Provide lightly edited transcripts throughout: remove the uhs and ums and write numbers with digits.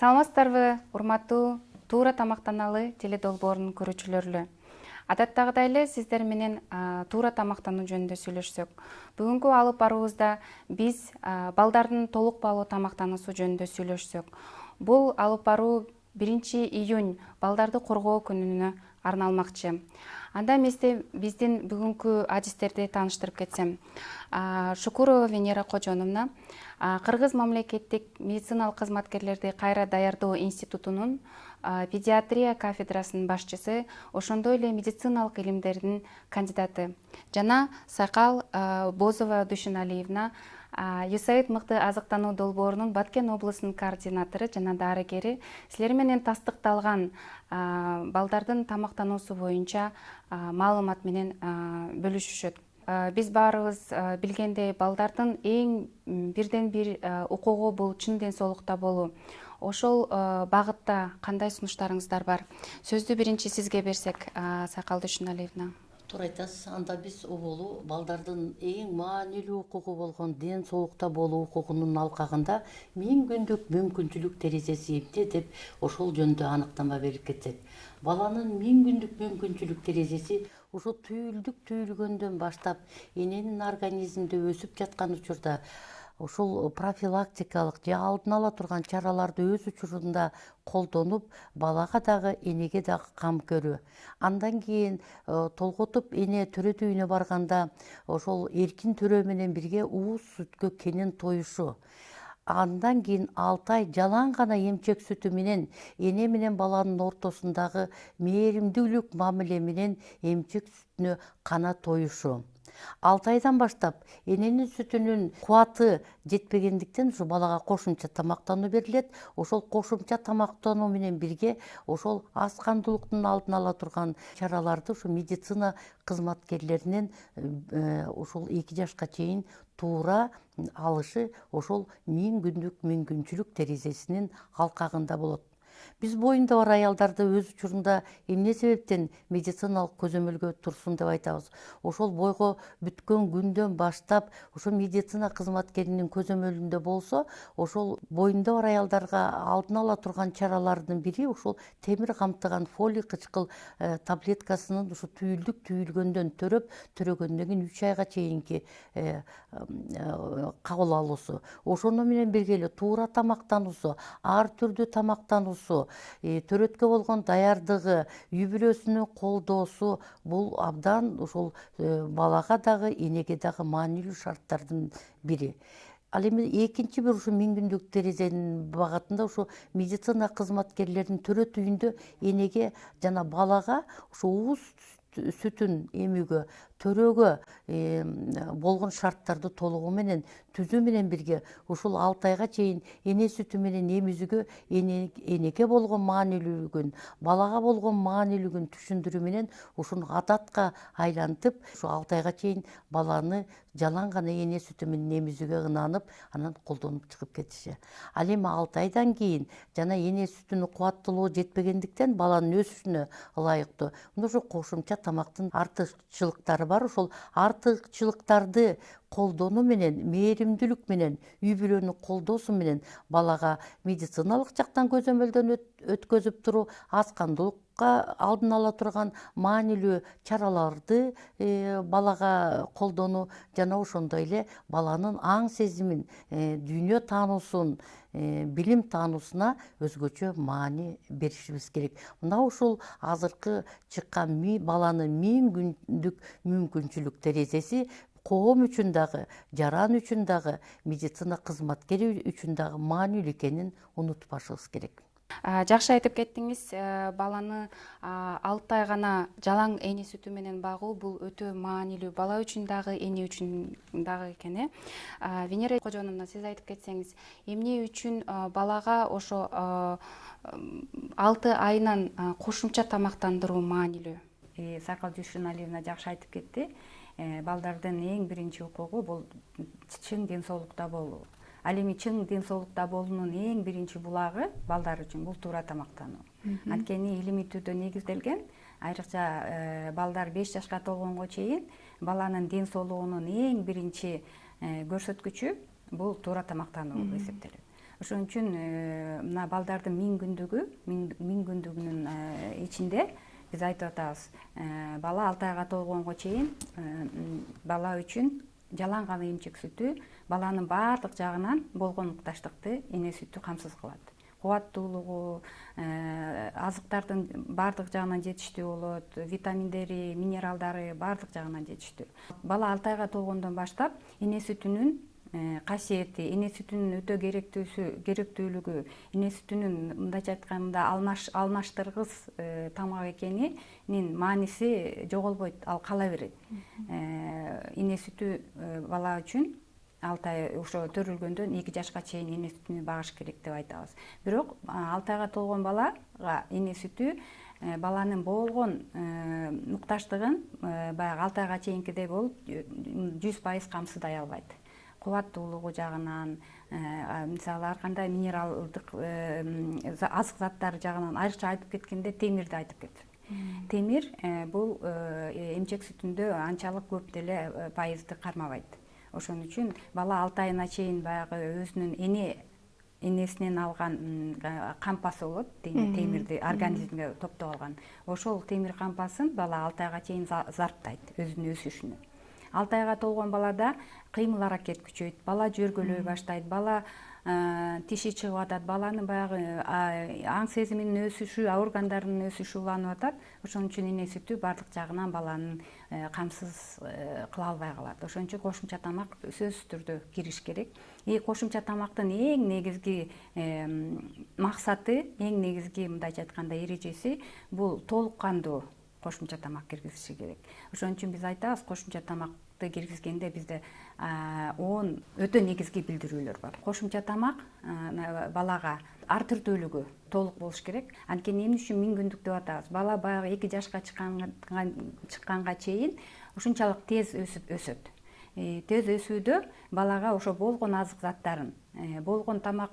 Саламатсыздарбы, урматтуу туура тамактаналы теледолбоорунун көрүүчүлөрү. Адаттагыдай эле сиздер менен туура тамактануу жөнүндө сүйлөшсөк. Бүгүнкү алып баруубузда биз балдардын толук баалуу тамактануусу жөнүндө сүйлөшсөк. Бул алып баруу 1-июнь балдарды коргоо күнүнө арналмакчы. Анда эместе биздин бүгүнкү адистерди тааныштырып кетсем. Шукурова Венера Кожоновна Кыргыз мамлекеттик медициналык кызматкерлерди кайра даярдоо институтунун педиатрия кафедрасынын башчысы, ошондой эле медициналык илимдердин кандидаты. Жана Сакал Бозова Душеналиевна ЮСАИД мыкты азыктануу долбоорунун Баткен облусунун координатору жана дарыгери. Силер менен тастыкталган балдардын тамактануусу боюнча маалымат менен бөлүшүшөт. Биз баарыбыз билгендей, балдардын эң бирден бир укугу бул чын ден соолукта болуу. Ошол багытта кандай сунуштарыңыздар бар? Сөздү биринчи сизге берсек, Сакал Душеналиевна. Туура айтасыз. Анда биз убулуу балдардын эң маанилүү укугу болгон ден соолукта болуу укугунун алкагында 1000 күндүк мүмкүнчүлүк терезеси эмне деп ошол жөнүндө аныктама берип кетсек. Баланын 1000 күндүк мүмкүнчүлүк терезеси ушул түйүлгөндөн баштап эненин организминде өсүп жаткан учурда ушул профилактикалык же алдын ала турган чараларды өз учурунда колдонуп, балага дагы энеге дагы кам көрүү. Андан кийин толготуп эне төрө үйүнө барганда ошол эркин төрө менен бирге ууз сүткө кенен тоюшу. Андан кийин 6 ай жалаң гана эмчек сүтү менен эне менен баланын ортосундагы мээримдүүлүк мамиле менен эмчек сүтүнө кана тоюшу. 6 айдан баштап эненин сүтүнүн кубаты жетпегендиктен ушу балага кошумча тамактануу берилет. Ошол кошумча тамактануу менен бирге ошол аз кандуулуктун алдын ала турган чараларды ушу медицина кызматкерлеринен ушул 2 жашка чейин туура алышы ошол 1000 күндүк мүмкүнчүлүк терезесинин алкагында болот. Биз боюнда бар аялдарды өз учурунда эмне себептен медициналык көзөмөлгө турсун деп айтабыз. Ошол бойго бүткөн күндөн баштап ошол медицина кызматкеринин көзөмөлүндө болсо, ошол боюнда бар аялдарга алдын ала турган чаралардын бири ушул темир камтыган фолий кычкыл таблеткасынын ушу түйүлгөндөн төрөгөндөн кийин 3 айга чейинки кабыл алуусу. Ошону менен бирге эле туура тамактануусу, ар түрдүү тамактануусу, төрөткө болгон даярдыгы, үй бүлөсүнүн колдоосу бул абдан ошол балага дагы энеге дагы маанилүү шарттардын бири. Ал эми экинчи бир ушу 1000 күндүк терезенин багытында ушу медицина кызматкерлеринин төрөт үйүндө энеге жана балага ушу ууз сүтүн эмүүгө, төрөгө болгон шарттарды толугу менен түзүү менен бирге ушул 6 айга чейин эне сүтү менен эмизүүгө энеге болгон маанилүүлүгүн, балага болгон маанилүүлүгүн түшүндүрүү менен ушуну адатка айлантып, ушу 6 айга чейин баланы жалаң гана эне сүтү менен эмизүүгө ынанып, анан колдонуп чыгып кетиши. Ал эми 6 айдан кийин жана эне сүтүнүн кубаттуулугу жетпегендиктен баланын өсүшүнө ылайыктуу ошо кошумча тамактын артыкчылыктары бар. Ошол артыкчылыктарды колдонуу менен, мээримдүүлүк менен, үй бүлөнү колдоосу менен балага медициналык жактан көзөмөлдөн өткөзүп туруу, аз кандуулукка алдын ала турган маанилүү чараларды балага колдонуу жана ошондой эле баланын аң сезимин, дүйнө таануусун, билим таануусуна өзгөчө маани беришибиз керек. Мына ушул азыркы чыккан баланын 1000 күндүк мүмкүнчүлүк терезеси коом үчүн дагы, жаран үчүн дагы, медицина кызматкери үчүн дагы маанилүү экенин унутпашыбыз керек. Жакшы айтып кеттиңиз. Баланы 6 ай гана жалаң эне сүтү менен багуу бул өтө маанилүү, бала үчүн дагы, эне үчүн дагы экен. Венера Кожоновна, сиз айтып кетсеңиз, эмне үчүн балага ошо 6 айынан кошумча тамактандыруу маанилүү? Сакал Душеналиевна жакшы айтып кетти. Балдардын эң биринчи укугу бул чын ден соолукта болуу. Ал эми чын ден соолукта болуунун эң биринчи булагы балдар үчүн бул туура тамактануу. Анткени илимий түрдө негизделген, айрыкча балдар 5 жашка толгонго чейин баланын ден соолугунун эң биринчи көрсөткүчү бул туура тамактануу болуп эсептелет. Ошон үчүн мына балдардын 1000 күндүгүнүн ичинде биз айтып атабыз, бала 6 айга толгонго чейин бала үчүн жалаң эмчек сүтү баланын баардык жагынан болгон укташтыкты эне сүтү камсыз кылат. Кубаттуулугу, азыктардын баардык жагынан жетиштүү болот, витаминдери, минералдары баардык жагынан жетиштүү. Бала 6 айга толгондон баштап эне сүтүнүн касиети, эне сүтүнүн өтө керектүүлүгү, эне сүтүнүн мындайча айтканда алмаштыргыс тамак экенинин мааниси жоголбойт, ал кала берет. Эне сүтү бала үчүн 6 ай ошо төрүлгөндөн 2 жашка чейин эне сүтүнү багыш керек деп айтабыз. Бирок 6 айга толгон балага эне сүтү баланын болгон укташтыгын баягы 6 айга чейинкидей болуп 100% камсыздай албайт. Кубаттуулугу жагынан, мисалы ар кандай минералдык азык заттары жагынан, айрыкча айтып кеткенде темирди айтып кетсек. Темир бул эмчек сүтүндө анчалык көп деле пайызды кармабайт. Ошон үчүн бала 6 айына чейин баягы өзүнүн энесинен алган кампасы болот, темирди организмге топтоп алган. Ошол темир кампасын бала 6 айга чейин зарптайт өзүнүн өсүшүнө. 6 айга толгон балада кыймыл аракет күчөйт, бала жөргөлөй баштайт, бала тиши чыгып атат, баланын баягы аң сезиминин өсүшү, органдарынын өсүшү уланып атат. Ошон үчүн эне сүтү баардык жагынан баланын камсыз кыла албай калат. Ошон үчүн кошумча тамак сөзсүз түрдө кириш керек. Кошумча тамактын эң негизги максаты, эң негизги мындайча айтканда эрежеси бул толук кандуу кошумча тамак киргизиши керек. Ошон үчүн биз айтабыз, кошумча тамакты киргизгенде бизде 10 өтө негизги билдирүүлөр бар. Кошумча тамак балага ар түрдүүлүгү толук болуш керек. Анткени эмне үчүн 1000 күндүк деп атабыз? Бала баягы 2 жашка чыкканга чейин ушунчалык тез өсөт. Тез өсүүдө балага ошо болгон азык заттарын, болгон тамак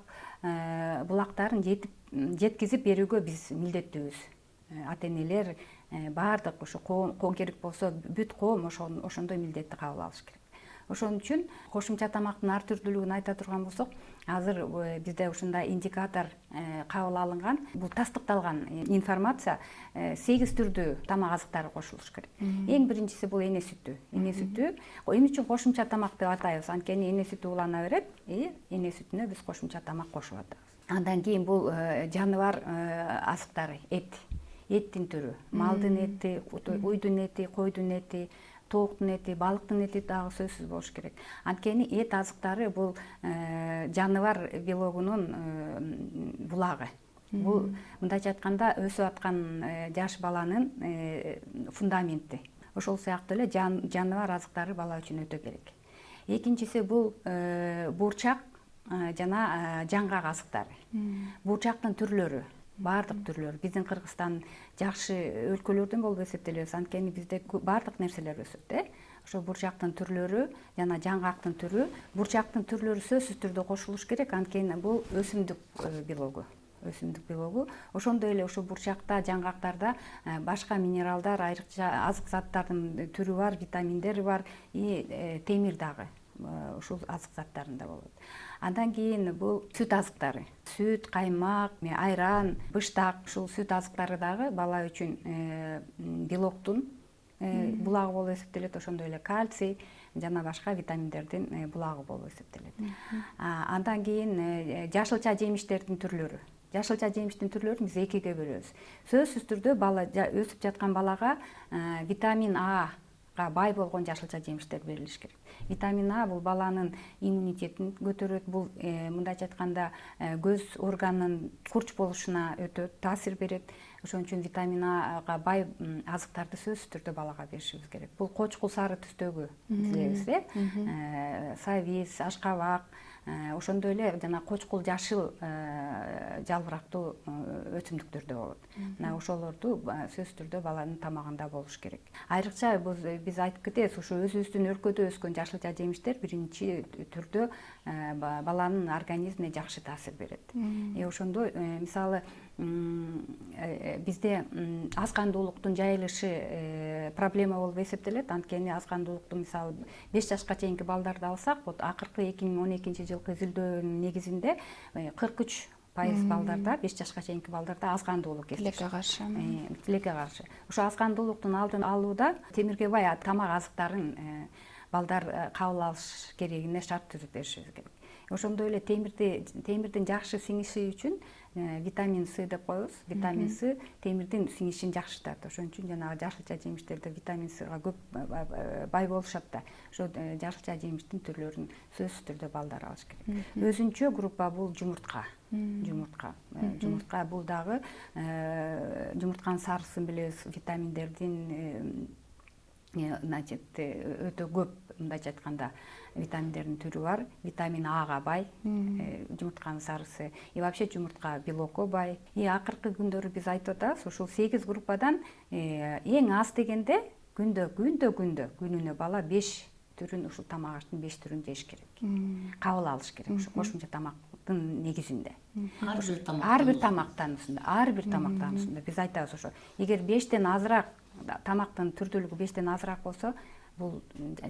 булактарын жеткизип берүүгө биз милдеттүүбүз. Ата-энелер баардык ошо коом керек болсо бүт коом ошондой милдетти кабыл алыш керек. Ошон үчүн кошумча тамактын ар түрдүүлүгүн айта турган болсок, азыр бизде ушундай индикатор кабыл алынган. Бул тастыкталган информация 8 түрдүү тамак азыктары кошулуш керек. Эң биринчиси бул эне сүтү. Эне сүтү эмне үчүн кошумча тамак деп атайбыз? Анткени эне сүтү улана берет, эне сүтүнө биз кошумча тамак кошуп атабыз. Андан кийин бул жаныбар азыктары, эттин түрү, малдын эти, уйдун эти, койдун эти, тооктун эти, балыктын эти дагы сөзсүз болуш керек. Анткени эт азыктары бул жаныбар белогунун булагы. Бул мындайча айтканда өсүп аткан жаш баланын фундаменти. Ошол сыяктуу эле жаныбар азыктары бала үчүн өтө керек. Экинчиси бул буурчак жана жаңгак азыктары. Буурчактын түрлөрү, баардык түрлөрү. Биздин Кыргызстан жакшы өлкөлөрдөн болуп эсептелебиз, анткени бизде баардык нерселер өсөт. Ошо буурчактын түрлөрү жана жаңгактын түрү, буурчактын түрлөрү сөзсүз түрдө кошулуш керек, анткени бул өсүмдүк белогу. Ошондой эле ошо буурчакта, жаңгактарда башка минералдар, айрыкча азык заттардын түрү бар, витаминдери бар, темир дагы ушул азык заттарында болот. Андан кийин бул сүт азыктары. Сүт, каймак, айран, быштак, ушул сүт азыктары дагы бала үчүн белоктун булагы болуп эсептелет, ошондой эле кальций жана башка витаминдердин булагы болуп эсептелет. Андан кийин жашылча жемиштердин түрлөрү. Жашылча жемиштин түрлөрүн биз экиге бөлөбүз. Сөзсүз түрдө бала өсүп жаткан балага витамин А бай болгон жашылча жемиштер берилиш керек. Витамин А бул баланын иммунитетин көтөрөт, бул мындайча айтканда көз органынын курч болушуна өтө таасир берет. Ошон үчүн витамин Ага бай азыктарды сөзсүз түрдө балага беришибиз керек. Бул кочкул сары түстөгү билебиз, савиз, ашкабак, ошондой эле жана кочкул жашыл жалбырактуу өсүмдүктөрдө болот. Мына ошолорду сөзсүз түрдө баланын тамагында болуш керек. Айрыкча биз айтып кетебиз, ушу өзүбүздүн өлкөдө өскөн жашылча жемиштер биринчи түрдө баланын организмине жакшы таасир берет. Ошондой мисалы бизде аз кандуулуктун жайылышы проблема болуп эсептелет. Анткени азгандуулукту мисалы 5 жашка чейинки балдарды алсак, вот акыркы 2012 жылкы изилдөөнүн негизинде 43% балдарда, 5 жашка чейинки балдарда азгандуулук Тилекке каршы. тилекке каршы. Ошо азгандуулуктун алдын алууда темирге бай тамак азыктарын балдар кабыл алыш керегине шарт түзүп беришибиз керек. Ошондой эле темирдин жакшы сиңиши үчүн витамин С деп коебуз. Витамин С темирдин сиңишин жакшыртат. Ошон үчүн жанагы жашылча жемиштерде витамин Сга көп бай болушат да. Ошо жашылча жемиштин түрлөрүн сөзсүз түрдө балдар алыш керек. Өзүнчө группа бул жумуртка. Жумуртка бул дагы жумуртканын сарысын билебиз, витаминдердин значит өтө көп, мындайча айтканда витаминдердин түрү бар. Витамин Ага бай жумуртканын сарысы, и вообще жумуртка белокко бай. И акыркы күндөрү биз айтып атабыз, ушул 8 группадан эң аз дегенде күнүнө бала 5 түрүн, ушул тамак аштын 5 түрүн жеш керек. Кабыл алыш керек ушу кошумча тамактын негизинде. Ар бир тамактануусунда биз айтабыз ошо. Эгер 5тен азыраак тамактын түрдүүлүгү 5тен азыраак болсо, бул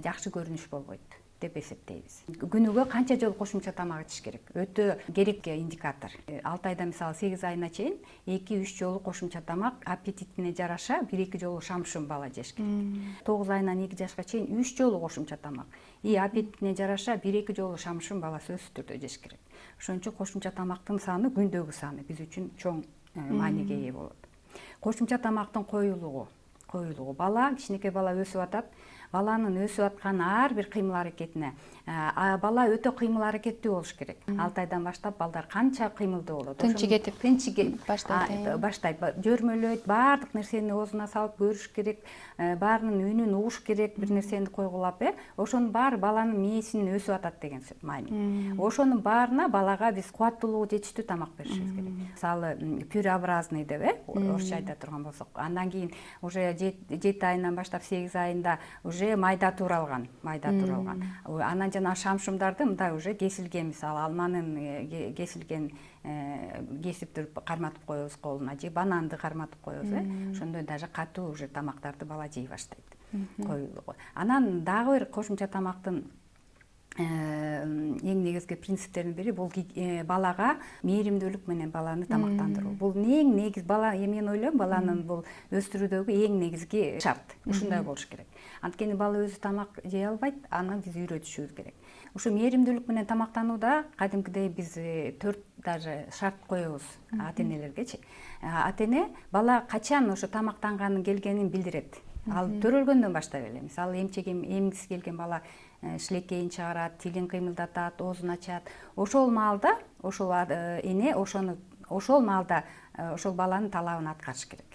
жакшы көрүнүш болбойт деп эсептейбиз. Күнүгө канча жолу кошумча тамак ичиш керек? Өтө керек индикатор. 6 айда мисалы 8 айына чейин 2-3 жолу кошумча тамак аппетитине жараша 1-2 жолу шамшым бала жеш керек. 9 айынан 2 жашка чейин 3 жолу кошумча тамак. И аппетитине жараша 1-2 жолу шамшым бала сөзсүз түрдө жеш керек. Ошон үчүн кошумча тамактын саны, күндөгү саны биз үчүн чоң мааниге ээ болот. Кошумча тамактын коюлугу. Бала, кичинекей бала өсүп атат. Баланын өсүп аткан ар бир кыймыл аракетине бала өтө кыймыл аракеттүү болуш керек. 6 айдан баштап балдар канча кыймылдуу болот. Тынчыгетип баштайт, жөрмөлөйт, баардык нерсени оозуна салып көрүш керек, баарынын үнүн угуш керек, бир нерсени койгулап, ошонун баары баланын мээсинин өсүп атат деген маани. Ошонун баарына балага биз кубаттуулугу жетиштүү тамак беришибиз керек. Мисалы пюреобразный деп, орусча айта турган болсок, андан кийин уже 7 айынан баштап 8 айында уже майда тууралган. Анан жана шамшымдарды мындай уже кесилген, мисалы алманын кесилген кесип туруп карматып коебуз колуна, же бананды карматып коебуз, ошондой даже катуу уже тамактарды бала жей баштайт. Коюлугу. Анан дагы бир кошумча тамактын эң негизги принциптеринин бири бул балага мээримдүүлүк менен баланы тамактандыруу. Бул эң негиз бала, мен ойлойм, баланын бул өстүрүүдөгү эң негизги шарт. Ушундай болуш керек. Анткени бала өзү тамак жей албайт, аны биз үйрөтүшүбүз керек. Ушу мээримдүүлүк менен тамактанууда кадимкидей биз 4 даже шарт коебуз ата-энелергечи. Ата-эне бала качан ошо тамактанганын келгенин билдирет. Ал төрөлгөндөн баштап эле. Мисалы эмгиси келген бала шилекейин чыгарат, тилин кыймылдатат, оозун ачат. Ошол маалда ошол эне ошол маалда ошол баланын талабын аткарыш керек.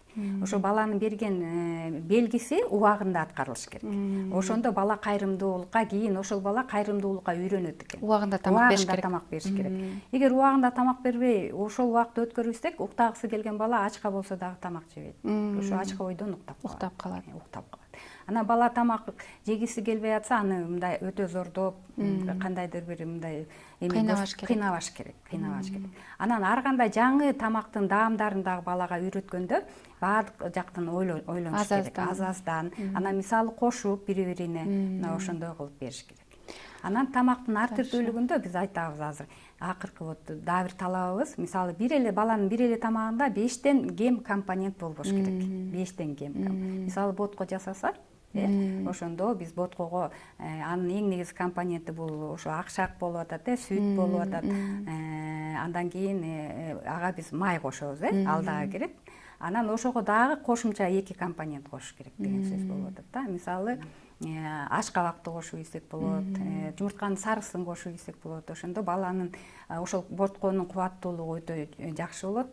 Ошо баланын берген белгиси убагында аткарылыш керек. Ошондо бала кайрымдуулукка, кийин ошол бала кайрымдуулукка үйрөнөт экен. Убагында тамак бериш керек. Эгер убагында тамак бербей, ошол убакытты өткөрүбүзсек, уктагысы келген бала ачка болсо дагы тамак жебейт. Ошо ачка бойдон уктап калат. Анан бала тамак жегиси келбей атса, аны мындай өтө зордоп, кандайдыр бир мындай кыйнабаш керек. Анан ар кандай жаңы тамактын даамдарын дагы балага үйрөткөндө баардык жактан ойлонуш керек. Аз-аздан, анан мисалы кошуп бири-бирине ошондой кылып бериш керек. Анан тамактын ар түрдүүлүгүндө биз айтабыз азыр. Акыркы дагы бир талабыбыз, мисалы баланын бир эле тамагында 5тен кем компонент болбош керек. 5тен кем. Мисалы ботко жасаса, ошондо биз боткого анын эң негизги компоненти бул ошо акшак болуп атат, сүт болуп атат. Андан кийин ага биз май кошобуз, ал дагы керек. Анан ошого дагы кошумча 2 компонент кошуш керек деген сөз болуп атат да. Мисалы аш кабакты кошуп ийсек болот, жумуртканын сарысын кошуп ийсек болот. Ошондо баланын ошол ботконун кубаттуулугу өтө жакшы болот,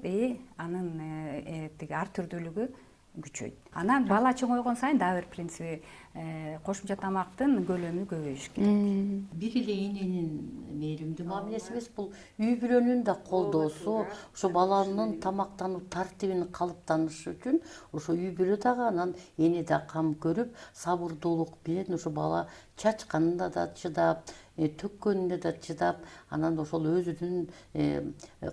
анын ар түрдүүлүгү күчөйт. Анан бала чоңойгон сайын дагы бир принциби, кошумча тамактын көлөмү көбөйүш керек. Бир эле эненин мээримдүү мамилеси эмес, бул үй бүлөнүн да колдоосу, ошо баланын тамактануу тартибинин калыптанышы үчүн ошо үй бүлө дагы анан эне да кам көрүп, сабырдуулук менен ошо бала чачканына да чыдап, төккөнүнө да чыдап, анан ошол өзүнүн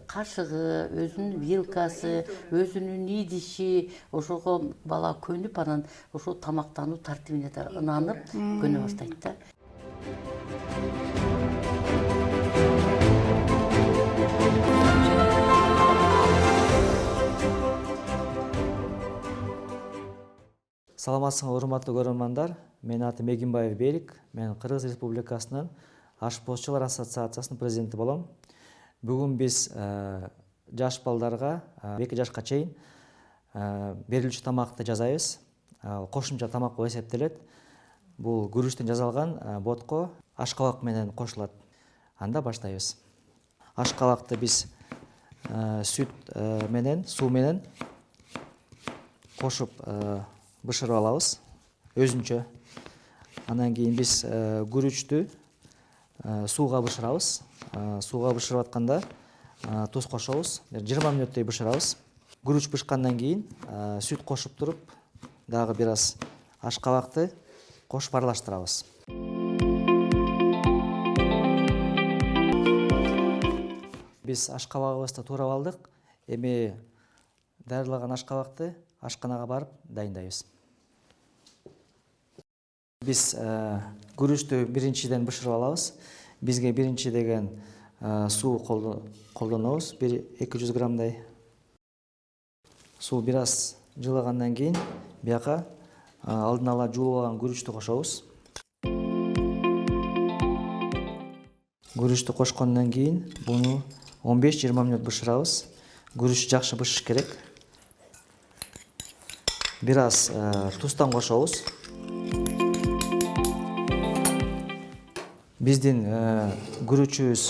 кашыгы, өзүнүн вилкасы, өзүнүн идиши ошого бала көнүп, анан ошол тамактануу тартибине да ынанып көнө баштайт да. Саламатсыңар, урматтуу көрөрмандар. Менин атым Эгинбаев Берик. Мен Кыргыз Республикасынын ашпозчулар ассоциациясынын президенти болом. Бүгүн биз жаш балдарга 2 жашка чейин берилүүчү тамакты жасайбыз. Кошумча тамак болуп эсептелет. Бул күрүчтөн жасалган ботко ашкабак менен кошулат. Анда баштайбыз. Ашкабакты биз сүт менен, суу менен кошуп бышырып алабыз өзүнчө. Андан кийин биз күрүчтү сууга бышырабыз. Сууга бышырып атканда туз кошобуз. 20 мүнөттөй бышырабыз. Күрүч бышкандан кийин сүт кошуп туруп, дагы бир аз ашкабакты кошуп аралаштырабыз. Биз ашкабагыбызды туурап алдык. Эми даярдалган ашкабакты ашканага барып дайындайбыз. Биз күрүчтү биринчиден бышырып алабыз. Бизге биринчи деген суу колдонобуз, 200 граммдай. Суу бир аз жылыгандан кийин бияка алдын ала жуулуп алган күрүчтү кошобуз. Күрүчтү кошкондон кийин буну 15-20 мүнөт бышырабыз. Күрүч жакшы бышыш керек. Бир аз туздан кошобуз. Биздин күрүчүбүз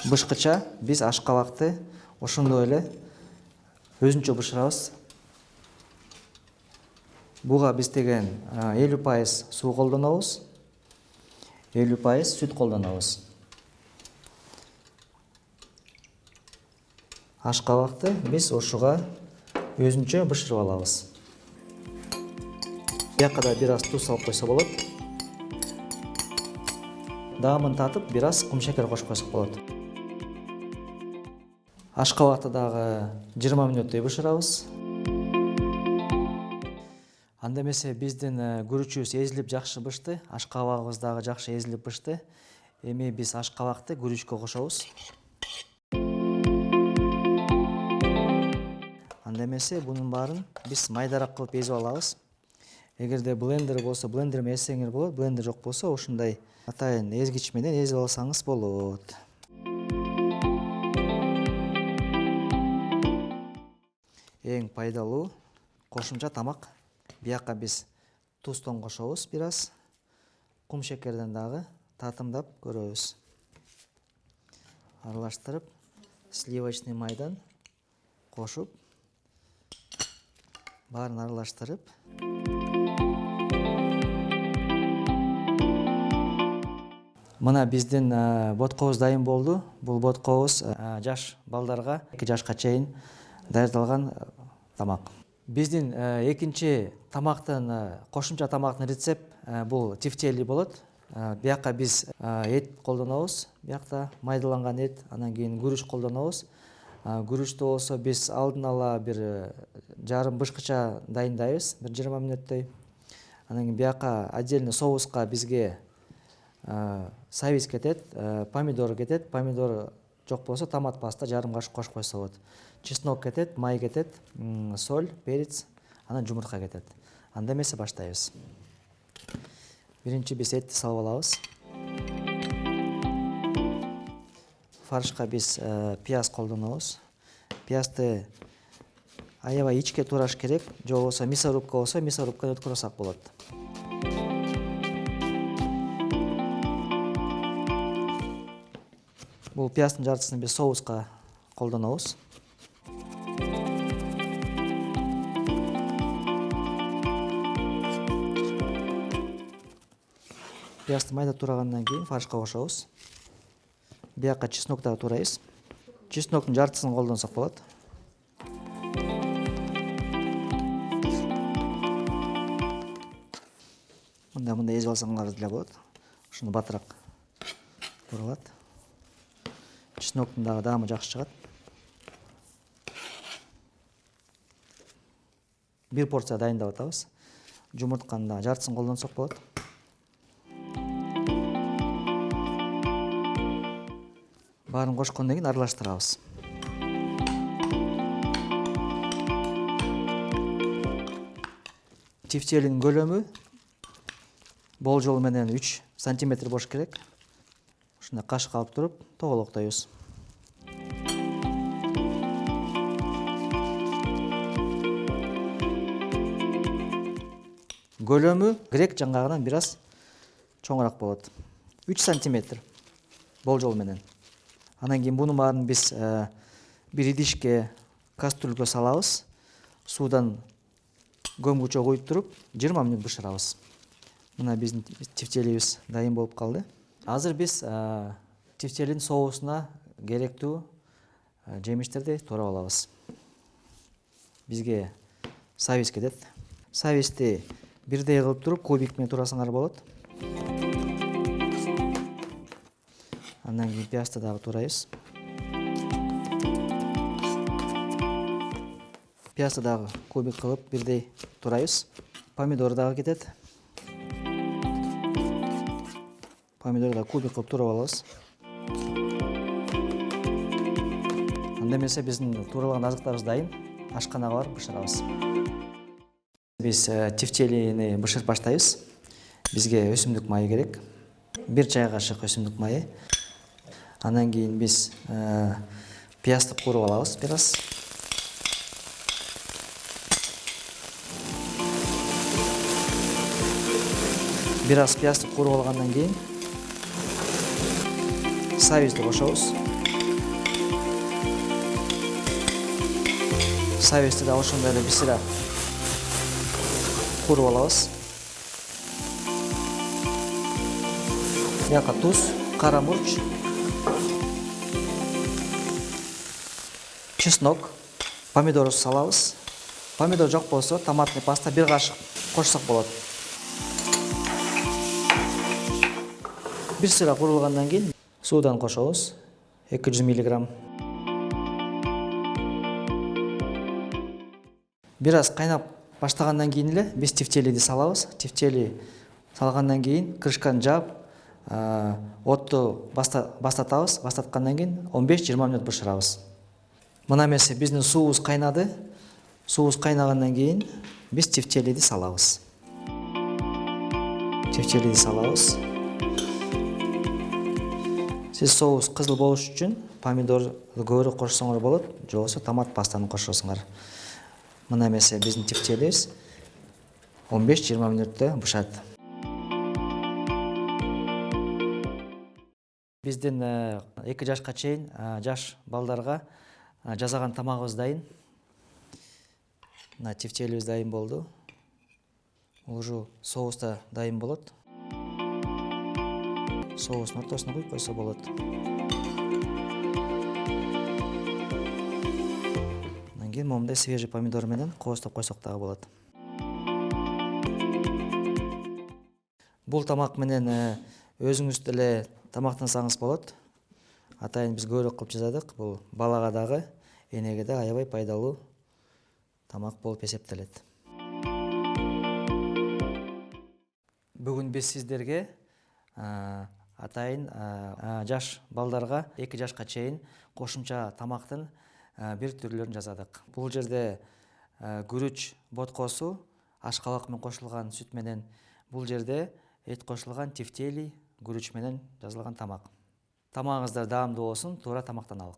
бышкыча, биз ашкабакты ошондой эле өзүнчө бышырабыз. Буга биз деген 50% суу колдонобуз, 50% сүт колдонобуз. Ашкабакты биз ошуга өзүнчө бышырып алабыз. Бияка да бир аз туз салып койсо болот. Даамын татып, бир аз кумшекер кошуп койсок болот. Ашкабакты дагы 20 мүнөттөй бышырабыз. Анда эмесе биздин күрүчүбүз эзилип жакшы бышты, ашкабагыбыз дагы жакшы эзилип бышты. Эми биз ашкабакты күрүчкө кошобуз. Анда эмесе бунун баарын биз майдараак кылып эзип алабыз. Эгерде блендер болсо, блендер менен эзсеңер болот, блендер жок болсо ушундай атайын эзгич менен эзип алсаңыз болот. Эң пайдалуу кошумча тамак. Бияка биз туздон кошобуз бир аз, кум шекерден дагы татымдап көрөбүз. Аралаштырып, сливочный майдан кошуп, баарын аралаштырып, мына биздин боткобуз дайын болду. Бул боткобуз жаш балдарга 2 жашка чейин даярдалган тамак. Биздин экинчи тамактын, кошумча тамактын рецепт бул тефтели болот. Бияка биз эт колдонобуз, биякта майдаланган эт, анан кийин күрүч колдонобуз. Күрүчтү болсо биз алдын ала бир жарым бышкыча дайындайбыз, 20 мүнөттөй. Анан кийин бияка отдельно соуска бизге сабиз кетет, помидор кетет. Помидор жок болсо томат паста жарым кашык кошуп койсо болот. Чеснок кетет, май кетет, соль, перец, анан жумурка кетет. Анда эмесе баштайбыз. Биринчи биз этти салып алабыз. Фаршка биз пияз колдонобуз. Пиязды аябай ичке туураш керек, же болбосо мясорубка болсо, мясорубканы өткөрүп алсак болот. Бул пияздын жартысын биз соуска колдонобуз. Пиязды майда турагандан кийин фаршка кошобуз. Бияка чеснок дагы турайбыз. Чесноктун жартысын колдонсок болот. Мындай эзип алсаңар деле болот. ушуну батыраак туралат. Чесноктун дагы даамы жакшы чыгат. Бир порция дайындап атабыз. Жумуртканын дагы жартысын колдонсок болот. Баарын кошкондон кийин аралаштырабыз. Тефтелинин көлөмү болжол менен 3 сантиметр болуш керек. Ушундай кашык алып туруп тоголоктойбуз. Көлөмү грек жаңгагынан бир аз чоңураак болот. 3 сантиметр болжол менен. Анан кийин мунун баарын биз бир идишке, кастрюльгө салабыз. Суудан көмгүчө куюп туруп 20 мүнөт бышырабыз. Мына биздин тефтелибиз дайын болуп калды. Азыр биз тефтелин соусуна керектүү жемиштерди туурап алабыз. Бизге сабиз кетет. Сабизди бирдей кылып туруп кубик менен турасаңар болот. Андан кийин пиязды дагы турайбыз. Пиязды дагы кубик кылып бирдей турайбыз. Помидор дагы кетет. Помидорду да кубик кылып турап алабыз. Анда эмесе биздин тууралган азыктарыбыз дайын. Ашканага барып бышырабыз. Биз тефтелини бышырып баштайбыз. Бизге өсүмдүк майы керек. 1 чай кашык өсүмдүк майы. Андан кийин биз пиязды кууруп алабыз бир аз. Бир аз пиязды кууруп алгандан кийин сабизди кошобуз. Сабизди да ошондой эле бисира кууруп алабыз. Бияка туз, кара мурч, чеснок, помидорду салабыз. Помидор жок болсо томатный паста 1 кашык кошсок болот. Бир сыра куурулгандан кийин суудан кошобуз. 200 мг. Бир аз кайнап баштагандан кийин эле биз тефтелиди салабыз. Тефтели салгандан кийин крышканы жаап, отту бастатабыз. Бастаткандан кийин 15-20 мүнөт бышырабыз. Мына эмесе биздин суубуз кайнады. Суубуз кайнагандан кийин биз тефтелиди салабыз. Тефтелиди салабыз. Сиз соус кызыл болуш үчүн помидор көбүрөөк кошсоңор болот, же болбосо томат пастаны кошосуңар. Мына эмесе биздин тефтелибиз 15-20 мүнөттө бышат. Биздин 2 жашка чейин жаш балдарга жасаган тамагыбыз дайын. Мына тефтелибиз дайын болду. Уже соус да дайын болот. Соустун ортосуна куюп койсо болот. Андан кийин момундай свежий помидор менен кооздоп койсок дагы болот. Бул тамак менен өзүңүз деле тамактансаңыз болот. Атайын биз көбүрөөк кылып жасадык. Бул балага дагы, энеге да аябай пайдалуу тамак болуп эсептелет. Бүгүн биз сиздерге атайын жаш балдарга 2 жашка чейин кошумча тамактын бир түрлөрүн жасадык. Бул жерде күрүч боткосу ашкабак менен кошулган сүт менен, бул жерде эт кошулган тефтели күрүч менен жасалган тамак. Тамагыңыздар даамдуу болсун, туура тамактаналы.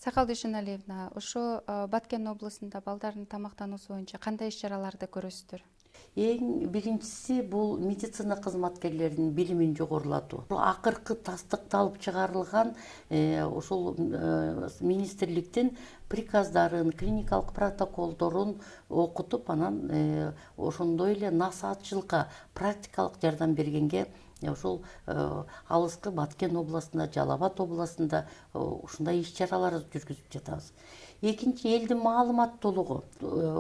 Сакал Дүйшөналиевна, ошо Баткен облусунда балдардын тамактануусу боюнча кандай иш-чараларды көрөсүздөр? Эң биринчиси бул медицина кызматкерлеринин билимин жогорулатуу. Акыркы тастыкталып чыгарылган ошол министрликтин приказдарын, клиникалык протоколдорун окутуп, анан ошондой эле насаатчылыкка, практикалык жардам бергенге ошол алыскы Баткен областында, Жалал Абад областында ушундай иш чаралар жүргүзүп жатабыз. Экинчи, элдин маалыматтуулугу.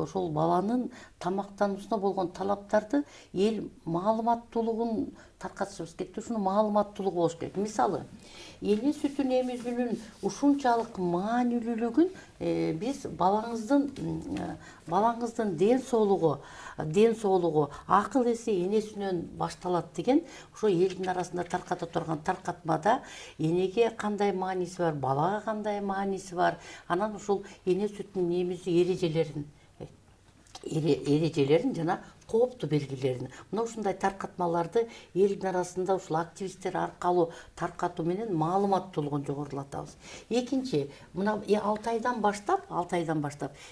Ошол баланын тамактануусуна болгон талаптарды эл маалыматтуулугун таркатышыбыз керек. Ушунун маалыматтуулугу болуш керек. Мисалы, эне сүтүн эмизүүнүн ушунчалык маанилүүлүгүн биз балаңыздын ден соолугу, акыл эси энесинен башталат деген ошо элдин арасында тарката турган таркатмада энеге кандай мааниси бар, балага кандай мааниси бар, анан ушул эне сүтүнүн эмизүү эрежелерин жана кооптуу белгилерин, мына ушундай таркатмаларды элдин арасында ушул активисттер аркылуу таркатуу менен маалыматтуулугун жогорулатабыз. Экинчи, мына 6 айдан баштап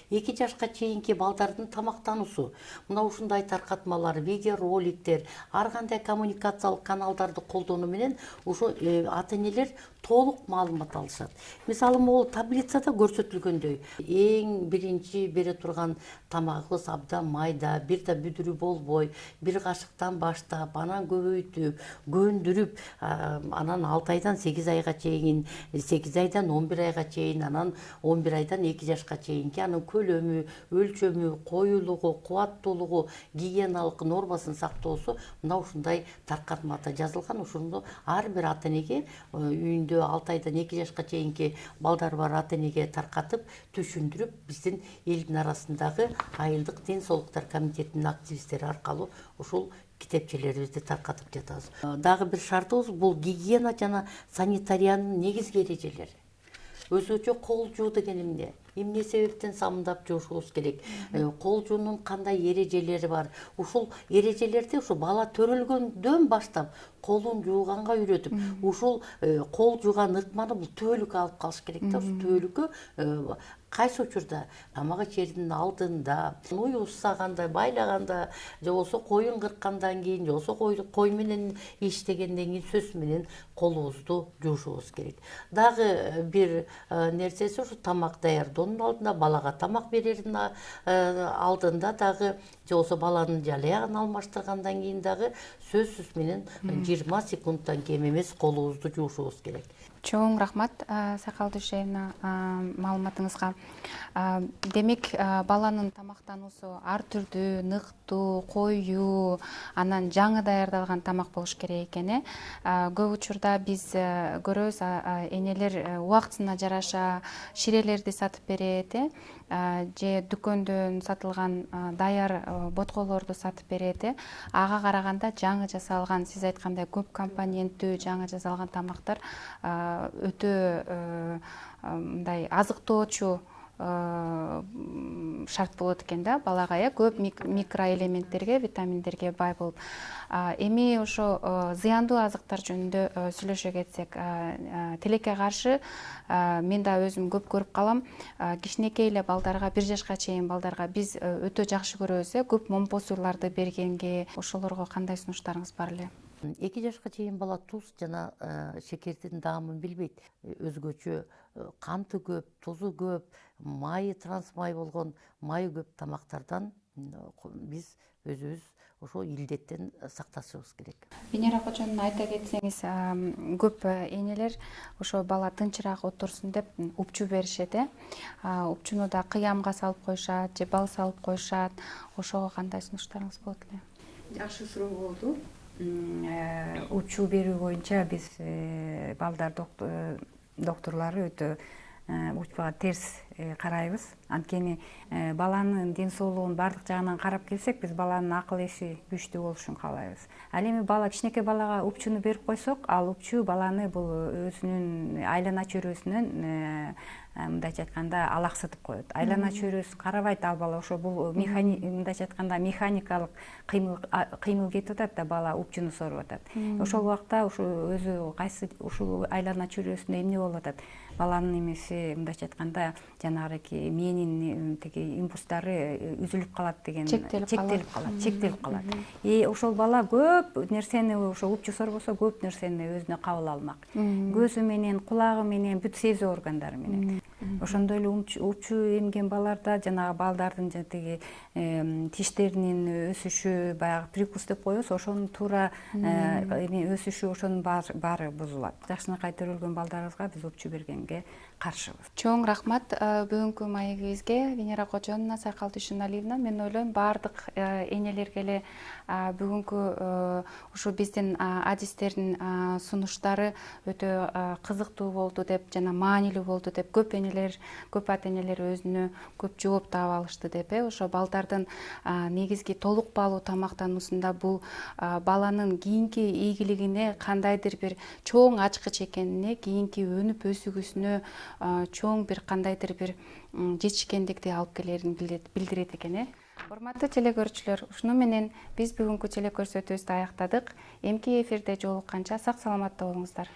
2 жашка чейинки балдардын тамактануусу. Мына ушундай таркатмалар, видеороликтер, ар кандай коммуникациялык каналдарды колдонуу менен ушу ата-энелер толук маалымат алышат. Мисалы, могул таблицада көрсөтүлгөндөй, эң биринчи бере турган тамагыбыз абдан майда, бир да бүдүрү болбой, бир кашыктан баштап, анан көбөйтүп, көндүрүп, анан 6 айдан 8 айга чейин, 8 айдан 11 айга чейин, анан 11 айдан 2 жашка чейинки анын көлөмү, өлчөмү, коюлугу, кубаттуулугу, гигиеналык нормасын сактоосу мына ушундай таркатмада жазылган. Ушуну ар бир ата-энеге үйүндө 6 айдан 2 жашка чейинки балдары бар ата-энеге таркатып, түшүндүрүп, биздин элдин арасындагы айылдык ден соолуктар комитетинин активисттери аркылуу ушул китепчелерибизди таркатып жатабыз. Дагы бир шартыбыз бул гигиена жана санитариянын негизги эрежелери. Өзгөчө кол жуу деген эмне себептен самындап жуушубуз керек? Кол жуунун кандай эрежелери бар? Ушул эрежелерди ушу бала төрөлгөндөн баштап колун жууганга үйрөтүп, ушул кол жууган ыкманы бул түбөлүккө алып калыш керек да. Ушул түбөлүккө кайсы учурда тамак ичердин алдында, уй уссаганда, байлаганда, же болбосо коюн кырккандан кийин, же болбосо кой менен иштегенден кийин сөз менен колубузду жуушубуз керек. Дагы бир нерсеси ушу тамак даярдоонун алдында, балага тамак берердин алдында дагы, же болбосо баланын жалаягын алмаштыргандан кийин дагы сөзсүз менен 20 секундтан кем эмес колубузду жуушубуз керек. Чоң рахмат Сакал Дүйшеевна маалыматыңызга. Демек, баланын тамактануусу ар түрдүү, ныктуу, коюу, анан жаңы даярдалган тамак болуш керек экен. Көп учурда биз көрөбүз, энелер убактысына жараша ширелерди сатып берет, же дүкөндөн сатылган даяр ботколорду сатып берет. Ага караганда жаңы жасалган, сиз айткандай көп компоненттүү жаңы жасалган тамактар өтө мындай азыктоочу шарт болот экен да балага, көп микроэлементтерге, витаминдерге бай болуп. Эми ошо зыяндуу азыктар жөнүндө сүйлөшө кетсек, тилекке каршы мен да өзүм көп көрүп калам. Кичинекей эле балдарга, 1 жашка чейин балдарга биз өтө жакшы көрөбүз, көп момпосурларды бергенге. Ошолорго кандай сунуштарыңыз бар эле? 2 жашка чейин бала туз жана шекердин даамын билбейт. Өзгөчө канты көп, тузу көп, майы трансмай болгон, майы көп тамактардан биз өзүбүз ошо илдеттен сакташыбыз керек. Венера кочонун айта кетсеңиз, көп энелер ошо бала тынчыраак отурсун деп упчу беришет. Упчуну да кыямга салып коюшат, же бал салып коюшат. Ошого кандай сунуштарыңыз болот эле? Жакшы суроо болду. Упчу берүү боюнча биз балдар докторлору өтө упчуга терс карайбыз. Анткени баланын ден соолугун бардык жагынан карап келсек, биз баланын акыл эси күчтүү болушун каалайбыз. Ал эми бала, кичинекей балага упчуну берип койсок, ал упчу баланы бул өзүнүн айлана чөйрөсүнөн мындайча айтканда алаксытып коет. Айлана чөйрөсүн карабайт ал бала, ошо бул мындайча айтканда механикалык кыймыл кетип атат да, бала упчуну соруп атат. Ошол убакта ушу өзү кайсы ушул айлана чөйрөсүндө эмне болуп атат? Баланын эмеси мындайча айтканда жанагы мээнин тиги импульстары үзүлүп калат деген, чектелип калат. Ошол бала көп нерсени, ошо упчу сорбосо көп нерсени өзүнө кабыл алмак. Көзү менен, кулагы менен, бүт сезүү органдары менен. ошондой эле упчу эмген балдарда жанагы балдардын тиги тиштеринин өсүшү, баягы прикус деп коебуз, ошонун туура өсүшү, ошонун баары бузулат. Жакшынакай төрөлгөн балдарыбызга биз упчу бергенге каршыбыз. Чоң рахмат бүгүнкү маегибизге, Венера Кожоновна, Сайкал Дүйшөналиевна. Мен ойлойм баардык энелерге эле бүгүнкү ушу биздин адистердин сунуштары өтө кызыктуу болду деп жана маанилүү болду деп көп ата энелер өзүнө көп жооп таап алышты деп, ошо балдардын негизги толук баалуу тамактануусунда бул баланын кийинки ийгилигине кандайдыр бир чоң ачкыч экенине, кийинки өнүп өсүгүсүнө чоң бир кандайдыр бир жетишкендикти алып келерин билдирет экен. Урматтуу телекөрүүчүлөр, ушуну менен биз бүгүнкү телекөрсөтүүбүздү аяктадык. Эмки эфирде жолукканча сак саламатта болуңуздар.